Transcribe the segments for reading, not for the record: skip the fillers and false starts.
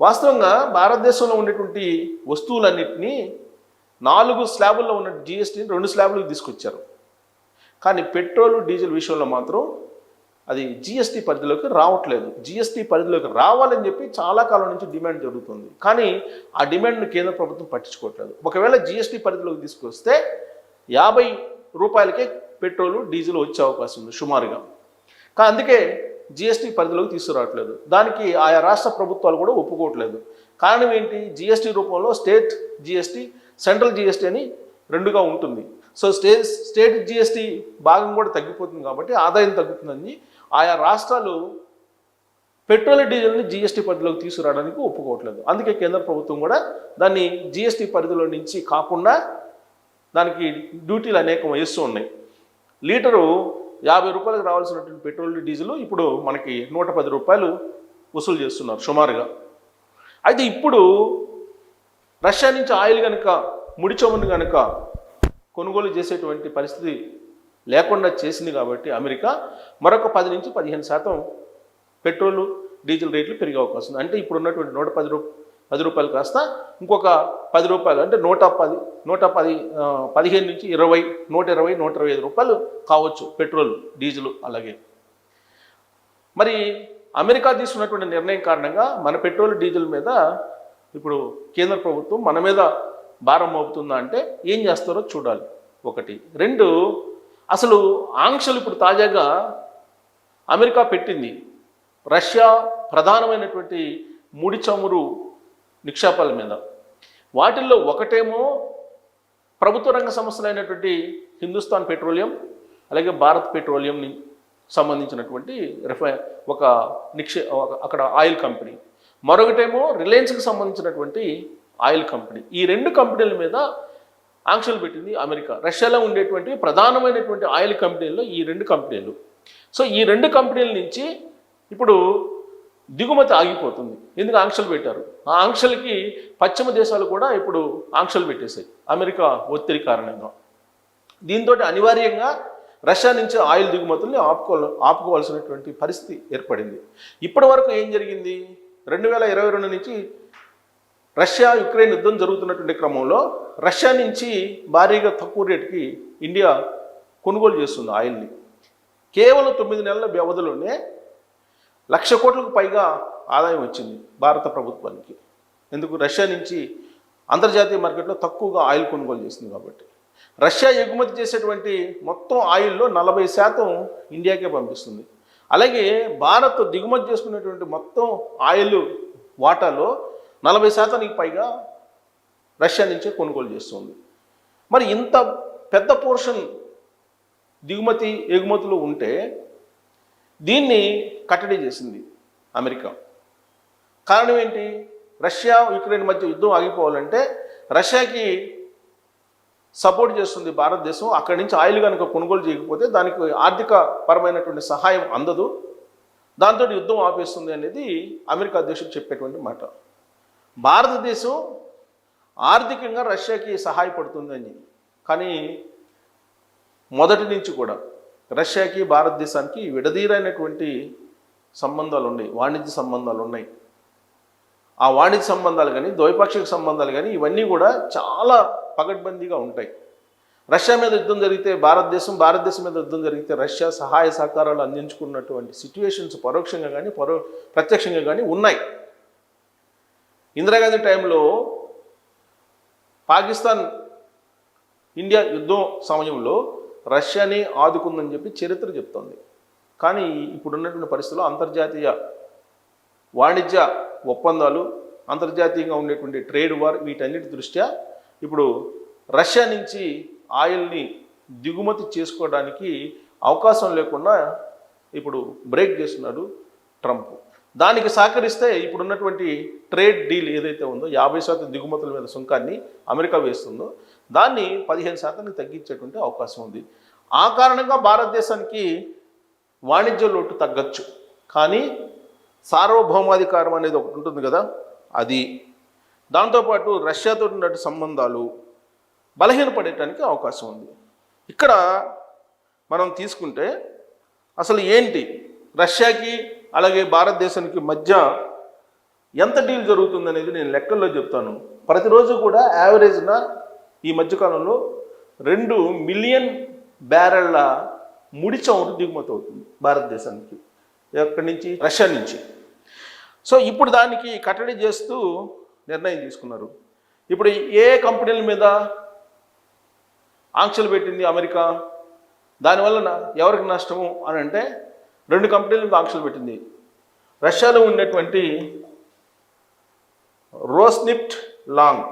వాస్తవంగా భారతదేశంలో ఉండేటువంటి వస్తువులన్నింటినీ 4 స్లాబుల్లో ఉన్న జిఎస్టీని 2 స్లాబులకు తీసుకొచ్చారు. కానీ పెట్రోల్ డీజిల్ విషయంలో మాత్రం అది జిఎస్టీ పరిధిలోకి రావట్లేదు. జిఎస్టీ పరిధిలోకి రావాలని చెప్పి చాలా కాలం నుంచి డిమాండ్ జరుగుతుంది. కానీ ఆ డిమాండ్ను కేంద్ర ప్రభుత్వం పట్టించుకోవట్లేదు. ఒకవేళ జిఎస్టీ పరిధిలోకి తీసుకొస్తే 50 రూపాయలకే పెట్రోలు డీజిల్ వచ్చే అవకాశం ఉంది సుమారుగా. అందుకే జిఎస్టీ పరిధిలోకి తీసుకురావట్లేదు. దానికి ఆయా రాష్ట్ర ప్రభుత్వాలు కూడా ఒప్పుకోవట్లేదు. కారణం ఏంటి? జిఎస్టీ రూపంలో స్టేట్ జిఎస్టీ, సెంట్రల్ జిఎస్టీ అని రెండుగా ఉంటుంది. సో స్టేట్ జిఎస్టీ భాగం కూడా తగ్గిపోతుంది కాబట్టి ఆదాయం తగ్గుతుందని ఆయా రాష్ట్రాలు పెట్రోల్ డీజిల్ని జిఎస్టీ పరిధిలోకి తీసుకురావడానికి ఒప్పుకోవట్లేదు. అందుకే కేంద్ర ప్రభుత్వం కూడా దాన్ని జిఎస్టీ పరిధిలో నుంచి కాకుండా దానికి డ్యూటీలు అనేకం వేస్తూ ఉన్నాయి. లీటరు 50 రూపాయలకు రావాల్సినటువంటి పెట్రోల్ డీజిల్ ఇప్పుడు మనకి 110 రూపాయలు వసూలు చేస్తున్నారు సుమారుగా. అయితే ఇప్పుడు రష్యా నుంచి ఆయిల్ కనుక, ముడి చమురుని కనుక కొనుగోలు చేసేటువంటి పరిస్థితి లేకుండా చేసింది కాబట్టి అమెరికా మరొక 10 నుంచి 15% పెట్రోలు డీజిల్ రేట్లు పెరిగే అవకాశం ఉంది. అంటే ఇప్పుడు ఉన్నటువంటి 110 రూపాయలు కాస్త ఇంకొక 10 రూపాయలు, అంటే 15 నుంచి 20, 120, 125 రూపాయలు కావచ్చు పెట్రోల్ డీజిల్. అలాగే మరి అమెరికా తీసుకున్నటువంటి నిర్ణయం కారణంగా మన పెట్రోల్ డీజిల్ మీద ఇప్పుడు కేంద్ర ప్రభుత్వం మన మీద భారం మోపుతుందా అంటే ఏం చేస్తారో చూడాలి. 1. 2, అసలు ఆంక్షలు ఇప్పుడు తాజాగా అమెరికా పెట్టింది రష్యా ప్రధానమైనటువంటి ముడి చమురు నిక్షేపాల మీద. వాటిల్లో ఒకటేమో ప్రభుత్వ రంగ సంస్థలైనటువంటి హిందుస్థాన్ పెట్రోలియం, అలాగే భారత్ పెట్రోలియంని సంబంధించినటువంటి అక్కడ ఆయిల్ కంపెనీ. మరొకటేమో రిలయన్స్కి సంబంధించినటువంటి ఆయిల్ కంపెనీ. ఈ 2 కంపెనీల మీద ఆంక్షలు పెట్టింది అమెరికా. రష్యాలో ఉండేటువంటి ప్రధానమైనటువంటి ఆయిల్ కంపెనీల్లో ఈ 2 కంపెనీలు. సో ఈ 2 కంపెనీల నుంచి ఇప్పుడు దిగుమతి ఆగిపోతుంది. ఎందుకు ఆంక్షలు పెట్టారు? ఆ ఆంక్షలకి పశ్చిమ దేశాలు కూడా ఇప్పుడు ఆంక్షలు పెట్టేశాయి అమెరికా ఒత్తిడి కారణంగా. దీంతో అనివార్యంగా రష్యా నుంచి ఆయిల్ దిగుమతుల్ని ఆపుకోవాల్సినటువంటి పరిస్థితి ఏర్పడింది. ఇప్పటి వరకు ఏం జరిగింది? 2022 నుంచి రష్యా యుక్రెయిన్ యుద్ధం జరుగుతున్నటువంటి క్రమంలో రష్యా నుంచి భారీగా తక్కువ రేటుకి ఇండియా కొనుగోలు చేస్తుంది ఆయిల్ని. కేవలం 9 నెలల వ్యవధిలోనే 1,00,000 కోట్లకు పైగా ఆదాయం వచ్చింది భారత ప్రభుత్వానికి. ఎందుకు? రష్యా నుంచి అంతర్జాతీయ మార్కెట్లో తక్కువగా ఆయిల్ కొనుగోలు చేస్తుంది కాబట్టి. రష్యా ఎగుమతి చేసేటువంటి మొత్తం ఆయిల్లో 40% ఇండియాకే పంపిస్తుంది. అలాగే భారత్ దిగుమతి చేసుకునేటువంటి మొత్తం ఆయిల్ వాటాలో 40%కి పైగా రష్యా నుంచే కొనుగోలు చేస్తుంది. మరి ఇంత పెద్ద పోర్షన్ దిగుమతి ఎగుమతులు ఉంటే దీన్ని కట్టడి చేసింది అమెరికా. కారణం ఏంటి? రష్యా యుక్రెయిన్ మధ్య యుద్ధం ఆగిపోవాలంటే రష్యాకి సపోర్ట్ చేస్తుంది భారతదేశం. అక్కడి నుంచి ఆయిల్ కనుక కొనుగోలు చేయకపోతే దానికి ఆర్థిక పరమైనటువంటి సహాయం అందదు, దాంతో యుద్ధం ఆపేస్తుంది అనేది అమెరికా అధ్యక్షుడు చెప్పేటువంటి మాట. భారతదేశం ఆర్థికంగా రష్యాకి సహాయపడుతుందని, కానీ మొదటి నుంచి కూడా రష్యాకి భారతదేశానికి విడదీరైనటువంటి సంబంధాలు ఉన్నాయి, వాణిజ్య సంబంధాలు ఉన్నాయి. ఆ వాణిజ్య సంబంధాలు కానీ, ద్వైపాక్షిక సంబంధాలు కానీ ఇవన్నీ కూడా చాలా పకడ్బందీగా ఉంటాయి. రష్యా మీద యుద్ధం జరిగితే భారతదేశం మీద యుద్ధం జరిగితే రష్యా సహాయ సహకారాలు అందించుకున్నటువంటి సిచ్యువేషన్స్ పరోక్షంగా కానీ ప్రత్యక్షంగా కానీ ఉన్నాయి. ఇందిరాగాంధీ టైంలో పాకిస్తాన్ ఇండియా యుద్ధం సమయంలో రష్యాని ఆదుకుందని చెప్పి చరిత్ర చెప్తోంది. కానీ ఇప్పుడున్నటువంటి పరిస్థితుల్లో అంతర్జాతీయ వాణిజ్య ఒప్పందాలు, అంతర్జాతీయంగా ఉండేటువంటి ట్రేడ్ వార్, వీటన్నిటి దృష్ట్యా ఇప్పుడు రష్యా నుంచి ఆయిల్ని దిగుమతి చేసుకోవడానికి అవకాశం లేకుండా ఇప్పుడు బ్రేక్ చేస్తున్నాడు ట్రంప్. దానికి సహకరిస్తే ఇప్పుడున్నటువంటి ట్రేడ్ డీల్ ఏదైతే ఉందో 50% దిగుమతుల మీద సుంకాన్ని అమెరికా వేస్తుందో దాన్ని 15% తగ్గించేటువంటి అవకాశం ఉంది. ఆ కారణంగా భారతదేశానికి వాణిజ్య లోటు తగ్గచ్చు, కానీ సార్వభౌమాధికారం అనేది ఒకటి ఉంటుంది కదా, అది దాంతోపాటు రష్యాతో ఉన్న సంబంధాలు బలహీనపడటానికి అవకాశం ఉంది. ఇక్కడ మనం తీసుకుంటే అసలు ఏంటి రష్యాకి అలాగే భారతదేశానికి మధ్య ఎంత డీల్ జరుగుతుంది అనేది నేను లెక్కల్లో చెప్తాను. ప్రతిరోజు కూడా యావరేజ్న ఈ మధ్యకాలంలో 2 మిలియన్ బ్యారెళ్ల ముడి చమురు దిగుమతి అవుతుంది భారతదేశానికి, ఎక్కడి నుంచి? రష్యా నుంచి. సో ఇప్పుడు దానికి కట్టడి చేస్తూ నిర్ణయం తీసుకున్నారు. ఇప్పుడు ఏ కంపెనీల మీద ఆంక్షలు పెట్టింది అమెరికా? దానివల్ల ఎవరికి నష్టము అని అంటే 2 కంపెనీల మీద ఆంక్షలు పెట్టింది. రష్యాలో ఉండేటువంటి రోస్నెఫ్ట్ లాంగ్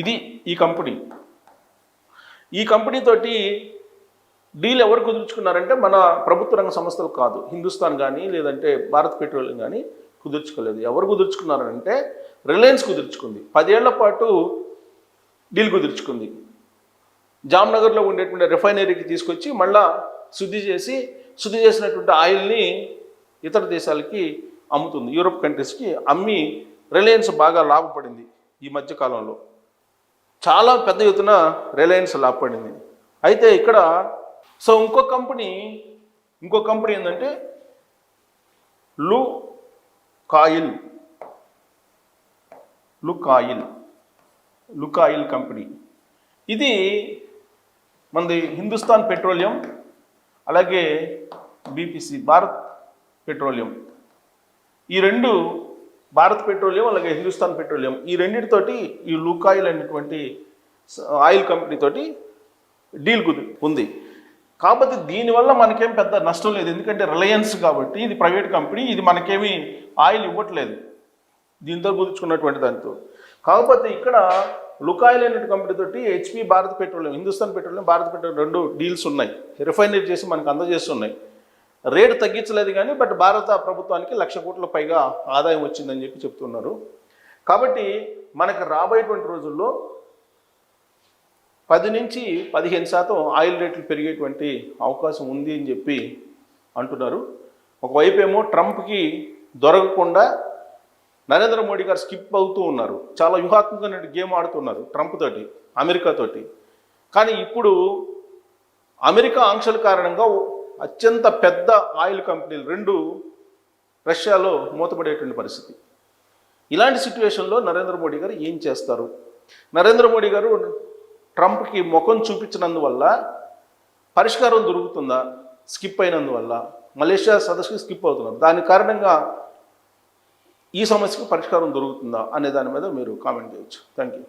ఇది ఈ కంపెనీ తోటి డీల్ ఎవరు కుదుర్చుకున్నారంటే మన ప్రభుత్వ రంగ సంస్థలు కాదు, హిందుస్థాన్ కానీ లేదంటే భారత్ పెట్రోలియం కానీ కుదుర్చుకోలేదు. ఎవరు కుదుర్చుకున్నారంటే రిలయన్స్ కుదుర్చుకుంది. 10 ఏళ్ల పాటు డీల్ కుదుర్చుకుంది. జామ్నగర్లో ఉండేటువంటి రిఫైనరీకి తీసుకొచ్చి మళ్ళా శుద్ధి చేసినటువంటి ఆయిల్ని ఇతర దేశాలకి అమ్ముతుంది, యూరోప్ కంట్రీస్కి అమ్మి రిలయన్స్ బాగా లాభపడింది. ఈ మధ్యకాలంలో చాలా పెద్ద ఎత్తున రిలయన్స్ లాభపడింది. అయితే ఇక్కడ సో ఇంకో కంపెనీ ఏంటంటే లుకాయిల్ కంపెనీ. ఇది మనది హిందుస్థాన్ పెట్రోలియం, అలాగే బీపీసీ భారత్ పెట్రోలియం. ఈ 2 భారత్ పెట్రోలియం అలాగే హిందుస్థాన్ పెట్రోలియం ఈ రెండింటితోటి ఈ లుకాయిల్ అనేటువంటి ఆయిల్ కంపెనీ తోటి డీల్ ఉంది. కాకపోతే దీనివల్ల మనకేం పెద్ద నష్టం లేదు, ఎందుకంటే రిలయన్స్ కాబట్టి ఇది ప్రైవేట్ కంపెనీ, ఇది మనకేమీ ఆయిల్ ఇవ్వట్లేదు దీంతో కుదుర్చుకున్నటువంటి దాంతో. కాకపోతే ఇక్కడ లుకాయిల్ అనే కంపెనీ తోటి HP Bharat petroleum, Hindustan petroleum, Bharat petroleum 2 deals ఉన్నాయి. రిఫైనరీ చేసి మనకు అందజేస్తున్నాయి. రేటు తగ్గించలేదు కానీ బట్ భారత ప్రభుత్వానికి 1,00,000 కోట్ల పైగా ఆదాయం వచ్చిందని చెప్తున్నారు. కాబట్టి మనకు రాబోయేటువంటి రోజుల్లో 10 నుంచి 15% ఆయిల్ రేట్లు పెరిగేటువంటి అవకాశం ఉంది అని చెప్పి అంటున్నారు. ఒకవైపు ఏమో ట్రంప్కి దొరకకుండా నరేంద్ర మోడీ గారు స్కిప్ అవుతూ ఉన్నారు, చాలా వ్యూహాత్మకమైన గేమ్ ఆడుతున్నారు ట్రంప్ తోటి, అమెరికా తోటి. కానీ ఇప్పుడు అమెరికా ఆంక్షల కారణంగా అత్యంత పెద్ద ఆయిల్ కంపెనీలు 2 రష్యాలో మూతపడేటువంటి పరిస్థితి. ఇలాంటి సిచ్యువేషన్లో నరేంద్ర మోడీ గారు ఏం చేస్తారు? నరేంద్ర మోడీ గారు ట్రంప్కి ముఖం చూపించినందువల్ల పరిష్కారం దొరుకుతుందా? స్కిప్ అయినందువల్ల మలేషియా సదస్సుకి స్కిప్ అవుతున్నారు, దాని కారణంగా ఈ సమస్యకు పరిష్కారం దొరుకుతుందా అనే దాని మీద మీరు కామెంట్ చేయొచ్చు. Thank you.